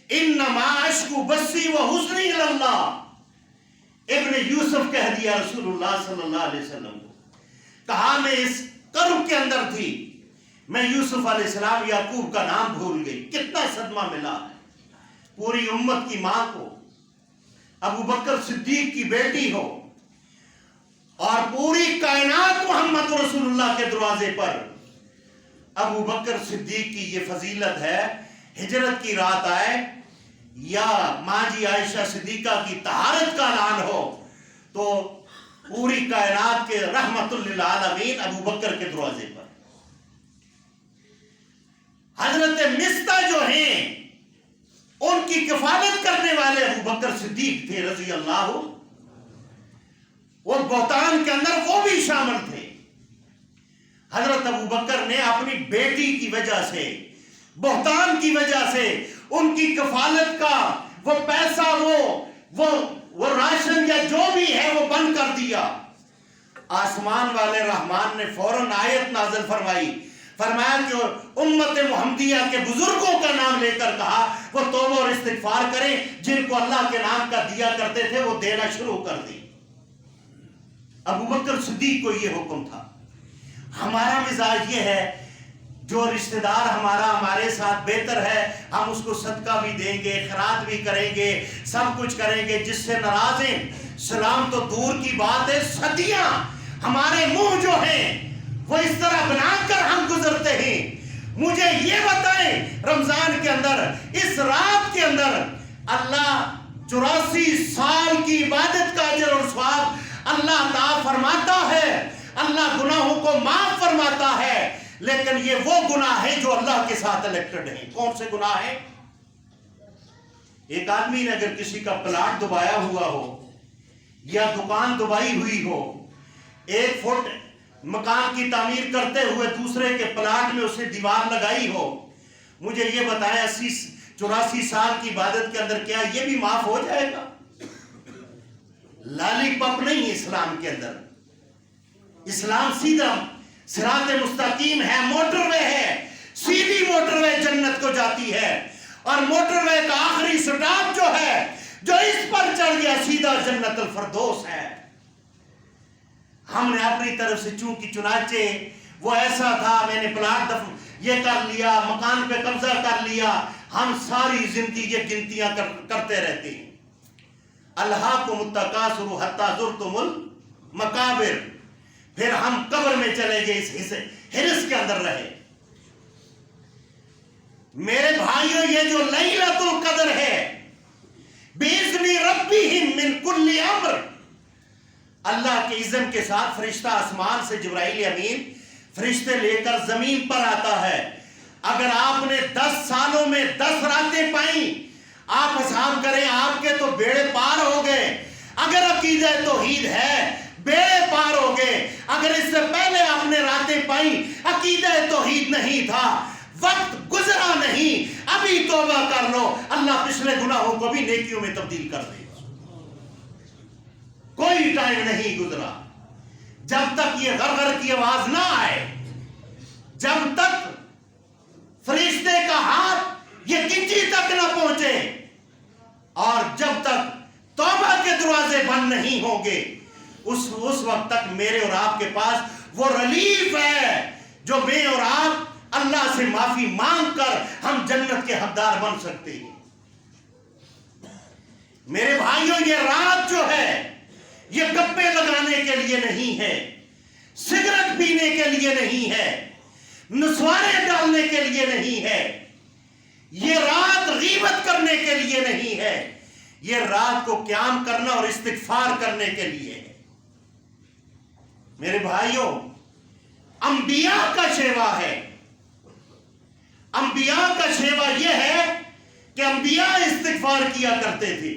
انما اشکو بثی و حزنی الی اللہ, ابن یوسف کہہ دیا رسول اللہ صلی اللہ علیہ وسلم کو. کہا میں اس کرب کے اندر تھی, میں یوسف علیہ السلام یعقوب کا نام بھول گئی. کتنا صدمہ ملا ہے پوری امت کی ماں کو, ابو بکر صدیق کی بیٹی ہو, اور پوری کائنات محمد رسول اللہ کے دروازے پر. ابو بکر صدیق کی یہ فضیلت ہے, ہجرت کی رات آئے یا ماں جی عائشہ صدیقہ کی طہارت کا اعلان ہو تو پوری کائنات کے رحمت للعالمین ابو بکر کے دروازے پر. حضرت مصطح جو ہیں ان کی کفالت کرنے والے ابو بکر صدیق تھے رضی اللہ. وہ بہتان کے اندر وہ بھی شامل تھے. حضرت ابو بکر نے اپنی بیٹی کی وجہ سے, بہتان کی وجہ سے ان کی کفالت کا وہ پیسہ وہ راشن یا جو بھی ہے وہ بند کر دیا. آسمان والے رحمان نے فوراً آیت نازل فرمایا کہ امت محمدیہ کے بزرگوں کا نام لے کر کہا وہ توبہ اور استغفار کریں, جن کو اللہ کے نام کا دیا کرتے تھے وہ دینا شروع کر دی. ابو بکر صدیق کو یہ حکم تھا. ہمارا مزاج یہ ہے جو رشتہ دار ہمارے ساتھ بہتر ہے ہم اس کو صدقہ بھی دیں گے, خیرات بھی کریں گے, سب کچھ کریں گے. جس سے ناراض ہیں سلام تو دور کی بات ہے, صدیاں ہمارے منہ جو ہیں وہ اس طرح بنا کر ہم گزرتے ہیں. مجھے یہ بتائیں رمضان کے اندر، اس رات کے اندر اللہ 84 سال کی عبادت کا اجر اور ثواب اللہ عطا فرماتا ہے، اللہ گناہوں کو معاف فرماتا ہے، لیکن یہ وہ گناہ ہیں جو اللہ کے ساتھ الیکٹڈ ہیں۔ کون سے گناہ ہیں؟ ایک آدمی نے اگر کسی کا پلاٹ دبایا ہوا ہو یا دکان دبائی ہوئی ہو، 1 فٹ مکان کی تعمیر کرتے ہوئے دوسرے کے پلاٹ میں اسے دیوار لگائی ہو، مجھے یہ بتایا 84 سال کی عبادت کے اندر کیا یہ بھی معاف ہو جائے گا؟ لالی پاپ نہیں اسلام کے اندر، اسلام سیدھا صراط مستقیم ہے، موٹر وے ہے، سیدھی موٹر وے جنت کو جاتی ہے، اور موٹر وے کا آخری سٹاپ جو ہے، جو اس پر چڑھ گیا سیدھا جنت الفردوس ہے۔ ہم نے اپنی طرف سے چنانچہ وہ ایسا تھا، میں نے پلاٹ یہ کر لیا، مکان پہ قبضہ کر لیا، ہم ساری زندگی یہ گنتیاں کرتے رہتے ہیں۔ الہاکم التکاثر حتی زرتم المقابر، پھر ہم قبر میں چلے گئے، اس ہرس کے اندر رہے۔ میرے بھائیوں، یہ جو لیلۃ القدر ہے، بِإِذْنِ رَبِّهِمْ مِنْ كُلِّ امر، اللہ کے اذن کے ساتھ فرشتہ آسمان سے جبرائیل امین فرشتے لے کر زمین پر آتا ہے۔ اگر آپ نے 10 سالوں میں 10 راتیں پائیں، آپ حساب کریں، آپ کے تو بیڑے پار ہو گئے۔ اگر عقیدہ توحید ہے، بیڑے پار ہو گئے۔ اگر اس سے پہلے آپ نے راتیں پائیں، عقیدہ توحید نہیں تھا، وقت گزرا نہیں، ابھی توبہ کر لو، اللہ پچھلے گناہوں کو بھی نیکیوں میں تبدیل کر دے گا۔ کوئی ٹائم نہیں گزرا جب تک یہ غرغر کی آواز نہ آئے، جب تک فرشتے کا ہاتھ یہ گنجی تک نہ پہنچے، اور جب تک توبہ کے دروازے بند نہیں ہوں گے، اس وقت تک میرے اور آپ کے پاس وہ ریلیف ہے جو میں اور آپ اللہ سے معافی مانگ کر ہم جنت کے حقدار بن سکتے ہیں۔ میرے بھائیوں، یہ رات جو ہے یہ گپے لگانے کے لیے نہیں ہے، سگریٹ پینے کے لیے نہیں ہے، نسوارے ڈالنے کے لیے نہیں ہے، یہ رات غیبت کرنے کے لیے نہیں ہے، یہ رات کو قیام کرنا اور استغفار کرنے کے لیے ہے۔ میرے بھائیوں، انبیاء کا شیوا ہے، انبیاء کا شیوا یہ ہے کہ انبیاء استغفار کیا کرتے تھے،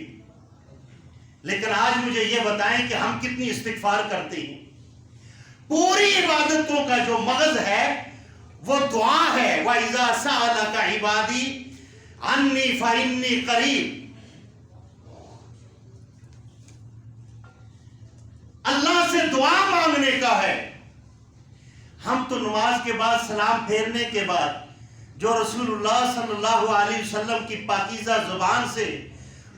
لیکن آج مجھے یہ بتائیں کہ ہم کتنی استغفار کرتے ہیں؟ پوری عبادتوں کا جو مغز ہے وہ دعا ہے۔ وَإِذَا سَأَلَكَ عِبَادِي عَنِّي فَإِنِّي قَرِيبٌ، اللہ سے دعا مانگنے کا ہے۔ ہم تو نماز کے بعد سلام پھیرنے کے بعد جو رسول اللہ صلی اللہ علیہ وسلم کی پاکیزہ زبان سے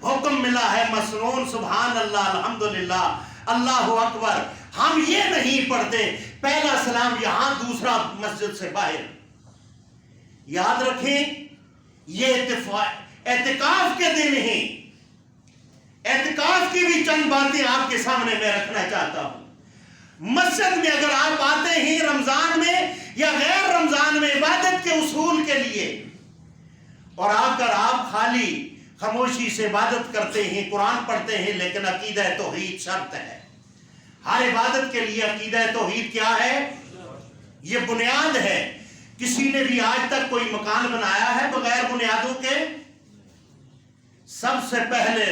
حکم ملا ہے، مسنون، سبحان اللہ، الحمدللہ، اللہ اکبر، ہم یہ نہیں پڑھتے پہلا سلام یہاں، دوسرا مسجد سے باہر۔ یاد رکھیں، یہ اعتکاف کے دن ہیں۔ اعتکاف کی بھی چند باتیں آپ کے سامنے میں رکھنا چاہتا ہوں۔ مسجد میں اگر آپ آتے ہیں رمضان میں یا غیر رمضان میں عبادت کے اصول کے لیے، اور آ کر آپ خالی خاموشی سے عبادت کرتے ہیں، قرآن پڑھتے ہیں، لیکن عقیدہ توحید شرط ہے۔ ہر عبادت کے لیے عقیدہ توحید کیا ہے؟ یہ بنیاد ہے۔ کسی نے بھی آج تک کوئی مکان بنایا ہے بغیر بنیادوں کے؟ سب سے پہلے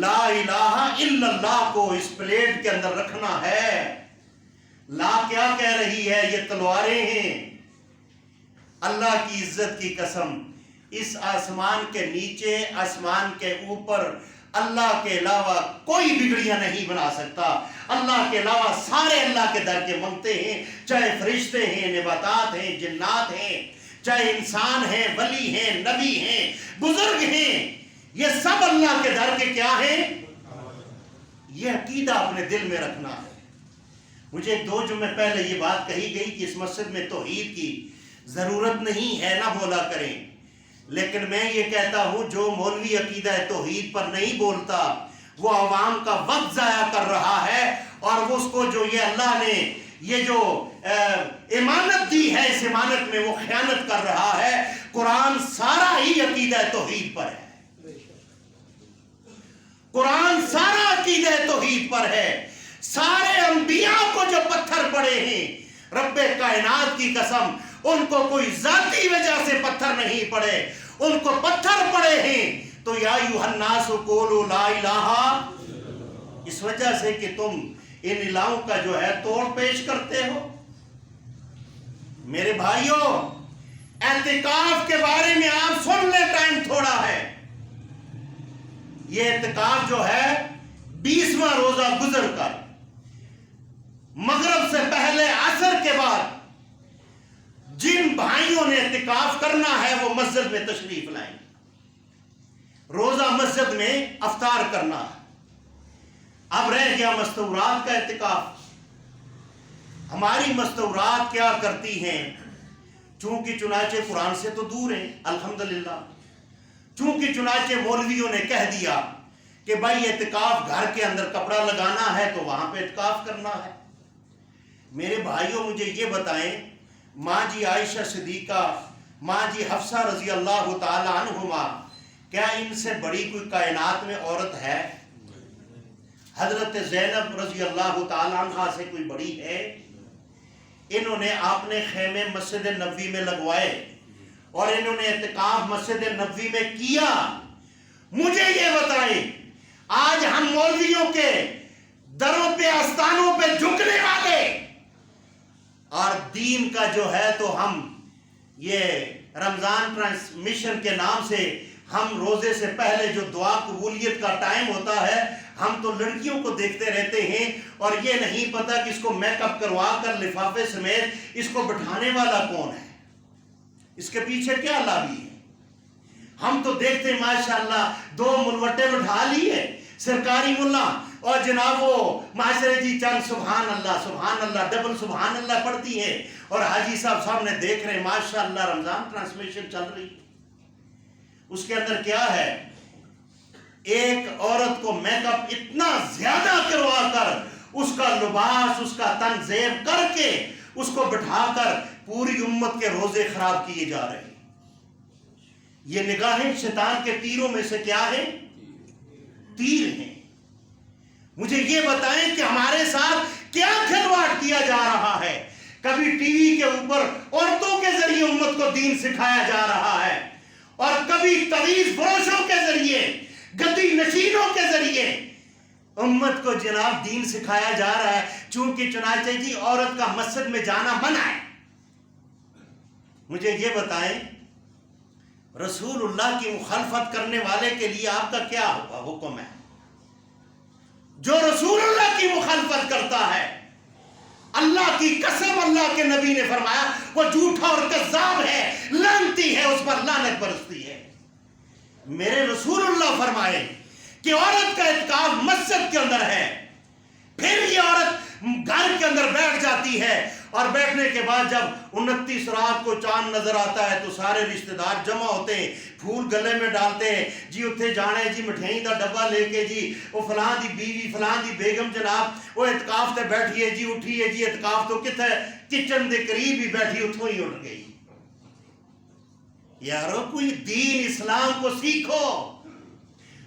لا الہ الا اللہ کو اس پلیٹ کے اندر رکھنا ہے۔ لا کیا کہہ رہی ہے؟ یہ تلواریں ہیں۔ اللہ کی عزت کی قسم، اس آسمان کے نیچے، آسمان کے اوپر اللہ کے علاوہ کوئی بگڑیاں نہیں بنا سکتا۔ اللہ کے علاوہ سارے اللہ کے در کے منگتے ہیں، چاہے فرشتے ہیں، نباتات ہیں، جنات ہیں، چاہے انسان ہیں، ولی ہیں، نبی ہیں، بزرگ ہیں، یہ سب اللہ کے در کے کیا ہیں؟ یہ عقیدہ اپنے دل میں رکھنا ہے۔ مجھے 2 جمعے پہلے یہ بات کہی گئی کہ اس مسجد میں توحید کی ضرورت نہیں ہے، نہ بولا کریں، لیکن میں یہ کہتا ہوں جو مولوی عقیدہ توحید پر نہیں بولتا وہ عوام کا وقت ضائع کر رہا ہے، اور اس کو جو یہ اللہ نے یہ جو امانت دی ہے اس امانت میں وہ خیانت کر رہا ہے۔ قرآن سارا ہی عقیدہ توحید پر ہے، قرآن سارا عقیدہ توحید پر ہے۔ سارے انبیاء کو جو پتھر پڑے ہیں، رب کائنات کی قسم ان کو کوئی ذاتی وجہ سے پتھر نہیں پڑے، ان کو پتھر پڑے ہیں تو یا ایھا الناس قولوا لا الہ، اس وجہ سے کہ تم ان الہوں کا جو ہے توڑ پیش کرتے ہو۔ میرے بھائیوں، اعتکاف کے بارے میں آپ سن لیں، ٹائم تھوڑا ہے۔ یہ اعتکاف جو ہے 20واں روزہ گزر کر مغرب سے پہلے عصر کے بعد جن بھائیوں نے اعتکاف کرنا ہے وہ مسجد میں تشریف لائیں، روزہ مسجد میں افطار کرنا ہے۔ اب رہ گیا مستورات کا اعتکاف۔ ہماری مستورات کیا کرتی ہیں؟ چونکہ چنانچہ قرآن سے تو دور ہیں الحمدللہ، چونکہ چنانچہ مولویوں نے کہہ دیا کہ بھائی اعتکاف گھر کے اندر کپڑا لگانا ہے تو وہاں پہ اعتکاف کرنا ہے۔ میرے بھائیوں، مجھے یہ بتائیں، ماں جی عائشہ صدیقہ، ماں جی حفصہ رضی اللہ تعالی عنہما، کیا ان سے بڑی کوئی کائنات میں عورت ہے؟ حضرت زینب رضی اللہ تعالی عنہ سے کوئی بڑی ہے؟ انہوں نے اپنے خیمے مسجد نبوی میں لگوائے اور انہوں نے اعتکاف مسجد نبوی میں کیا۔ مجھے یہ بتائیں، آج ہم مولویوں کے دروں پہ آستانوں پہ جھکنے والے اور دین کا جو ہے تو ہم یہ رمضان ٹرانسمیشن کے نام سے ہم روزے سے پہلے جو دعا قبولیت کا ٹائم ہوتا ہے، ہم تو لڑکیوں کو دیکھتے رہتے ہیں اور یہ نہیں پتا کہ اس کو میک اپ کروا کر لفافے سمیت اس کو بٹھانے والا کون ہے، اس کے پیچھے کیا لابی ہے۔ ہم تو دیکھتے ہیں ماشاءاللہ 2 ملوٹے بٹھا لیے سرکاری ملا اور جناب وہ معاشرے جی چند سبحان اللہ ڈبل سبحان اللہ پڑھتی ہے اور حاجی صاحب سامنے دیکھ رہے ہیں ماشاءاللہ رمضان ٹرانسمیشن چل رہی ہے۔ اس کے اندر کیا ہے؟ ایک عورت کو میک اپ اتنا زیادہ کروا کر اس کا لباس اس کا تن زیب کر کے اس کو بٹھا کر پوری امت کے روزے خراب کیے جا رہے ہیں۔ یہ نگاہیں شیطان کے تیروں میں سے کیا ہے؟ تیر ہیں۔ مجھے یہ بتائیں کہ ہمارے ساتھ کیا کھلواڑ کیا جا رہا ہے؟ کبھی ٹی وی کے اوپر عورتوں کے ذریعے امت کو دین سکھایا جا رہا ہے اور کبھی تعویذ فروشوں کے ذریعے، گدی نشینوں کے ذریعے امت کو جناب دین سکھایا جا رہا ہے، چونکہ چنانچہ جی عورت کا مسجد میں جانا منع ہے۔ مجھے یہ بتائیں، رسول اللہ کی مخالفت کرنے والے کے لیے آپ کا کیا حکم ہے؟ جو رسول اللہ کی مخالفت کرتا ہے، اللہ کی قسم اللہ کے نبی نے فرمایا وہ جھوٹا اور کذاب ہے، لعنتی ہے، اس پر لعنت برستی ہے۔ میرے رسول اللہ فرمائے کہ عورت کا اعتکاف مسجد کے اندر ہے، پھر یہ عورت گھر کے اندر بیٹھ جاتی ہے اور بیٹھنے کے بعد جب 29 رات کو چاند نظر آتا ہے تو سارے رشتہ دار جمع ہوتے ہیں، پھول گلے میں ڈالتے ہیں، جی اتھے جانے جی مٹھائی دا ڈبہ لے کے جی وہ فلاں دی بیوی فلاں دی بیگم جناب وہ اعتکاف تے بیٹھی ہے جی اٹھی ہے جی اعتکاف تو کتھے کچن دے قریب ہی بیٹھی اتھوں ہی اٹھ گئی۔ یارو کوئی دین اسلام کو سیکھو۔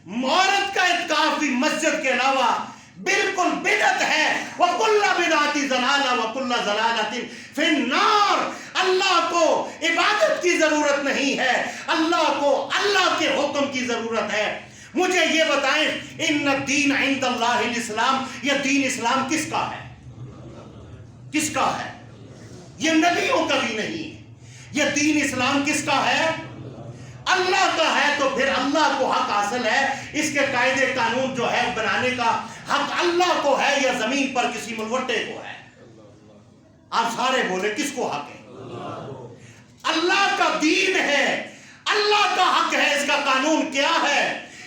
عورت کا اعتکاف بھی مسجد کے علاوہ بالکل بدعت ہے۔ وَكُلَّ بِدْعَةٍ ضَلَالَةٍ وَكُلَّ ضَلَالَةٍ فِي النَّارِ۔ اللہ کو عبادت کی ضرورت نہیں ہے، اللہ کو اللہ کے حکم کی ضرورت ہے۔ مجھے یہ بتائیں، ان الدین عند اللہ الاسلام، یہ دین اسلام کس کا ہے؟ کس کا ہے؟ یہ نبیوں کا بھی نہیں ہے۔ یہ دین اسلام کس کا ہے؟ اللہ کا ہے۔ تو پھر اللہ کو حق حاصل ہے، اس کے قاعدے قانون جو ہے بنانے کا حق اللہ کو ہے یا زمین پر کسی ملوٹے کو ہے؟ آپ سارے بولے کس کو حق ہے؟ اللہ کا دین ہے، اللہ کا حق ہے۔ اس کا قانون کیا ہے؟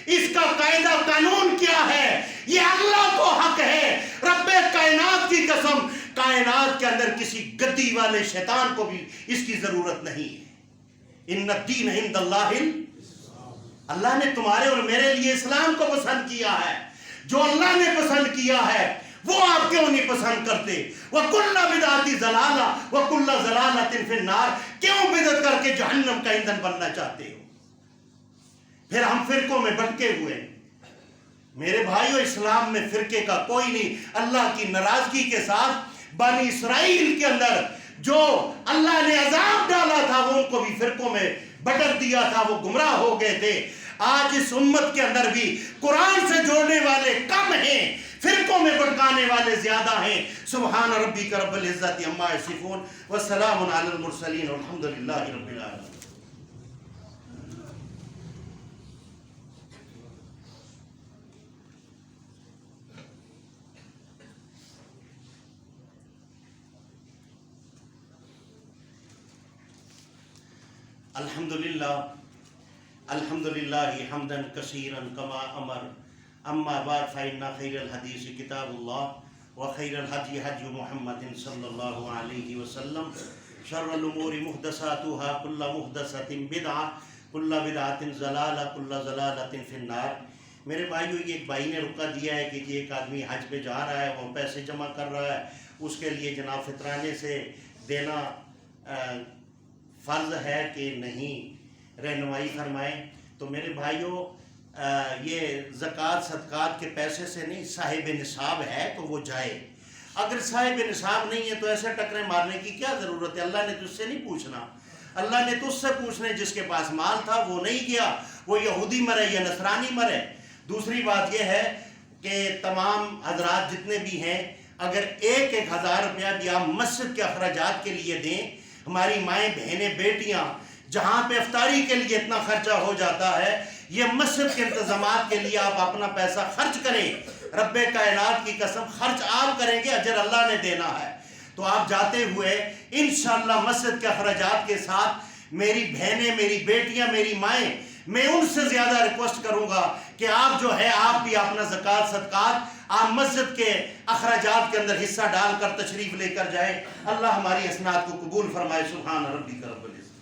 اس کا قاعدہ قانون کیا ہے؟ یہ اللہ کو حق ہے۔ رب کائنات کی قسم، کائنات کے اندر کسی گدی والے شیطان کو بھی اس کی ضرورت نہیں ہے۔ ان الدین عند اللہ، اللہ نے تمہارے اور میرے لیے اسلام کو پسند کیا ہے۔ جو اللہ نے پسند کیا ہے وہ آپ کیوں نہیں پسند کرتے؟ وَكُلَّ بِدْعَةٍ ضَلَالَةٍ وَكُلَّ ضَلَالَةٍ فِي النَّارِ، کیوں بدعت کر کے جہنم کا ایندھن بننا چاہتے ہو؟ پھر ہم فرقوں میں بٹکے ہوئے ہیں۔ میرے بھائیو، اسلام میں فرقے کا کوئی نہیں۔ اللہ کی ناراضگی کے ساتھ بنی اسرائیل کے اندر جو اللہ نے عذاب ڈالا تھا وہ ان کو بھی فرقوں میں بٹک دیا تھا، وہ گمراہ ہو گئے تھے۔ آج اس امت کے اندر بھی قرآن سے جوڑنے والے کم ہیں، فرقوں میں بٹکانے والے زیادہ ہیں۔ سبحان ربک رب العزت عما یصفون وسلام علی المرسلین والحمد للہ رب العالمین۔ الحمدللہ حمدا کثیرا کما امر، اما بعد فإن خیر الحدیث کتاب اللہ وخیر الہدی ہدی محمد صلی اللہ علیہ وسلم، شر الامور محدثاتها کل محدثۃ بدعہ کل بدعۃ ضلالہ کل ضلالۃ فی النار۔ میرے بھائیو، ایک بھائی نے رکا دیا ہے کہ ایک آدمی حج پہ جا رہا ہے، وہ پیسے جمع کر رہا ہے، اس کے لیے جناب فطرانے سے دینا فرض ہے کہ نہیں، رہنمائی فرمائیں۔ تو میرے بھائیوں، یہ زکوٰۃ صدقات کے پیسے سے نہیں، صاحب نصاب ہے تو وہ جائے۔ اگر صاحب نصاب نہیں ہے تو ایسے ٹکرے مارنے کی کیا ضرورت ہے؟ اللہ نے تجھ سے نہیں پوچھنا، اللہ نے تجھ سے پوچھنا ہے۔ جس کے پاس مال تھا وہ نہیں گیا، وہ یہودی مرے یا نصرانی مرے۔ دوسری بات یہ ہے کہ تمام حضرات جتنے بھی ہیں، اگر 1,000 روپیہ بھی آپ مسجد کے اخراجات کے لیے دیں، ہماری مائیں بہنیں بیٹیاں جہاں پہ افطاری کے لیے اتنا خرچہ ہو جاتا ہے، یہ مسجد کے انتظامات کے لیے آپ اپنا پیسہ خرچ کریں۔ رب کائنات کی قسم، خرچ آپ کریں گے، اجر اللہ نے دینا ہے۔ تو آپ جاتے ہوئے انشاءاللہ مسجد کے اخراجات کے ساتھ میری بہنیں، میری بیٹیاں، میری مائیں، میں ان سے زیادہ ریکویسٹ کروں گا کہ آپ جو ہے آپ بھی اپنا زکوٰۃ صدقات آپ مسجد کے اخراجات کے اندر حصہ ڈال کر تشریف لے کر جائیں۔ اللہ ہماری اسناد کو قبول فرمائے۔ سبحان ربک رب العزت۔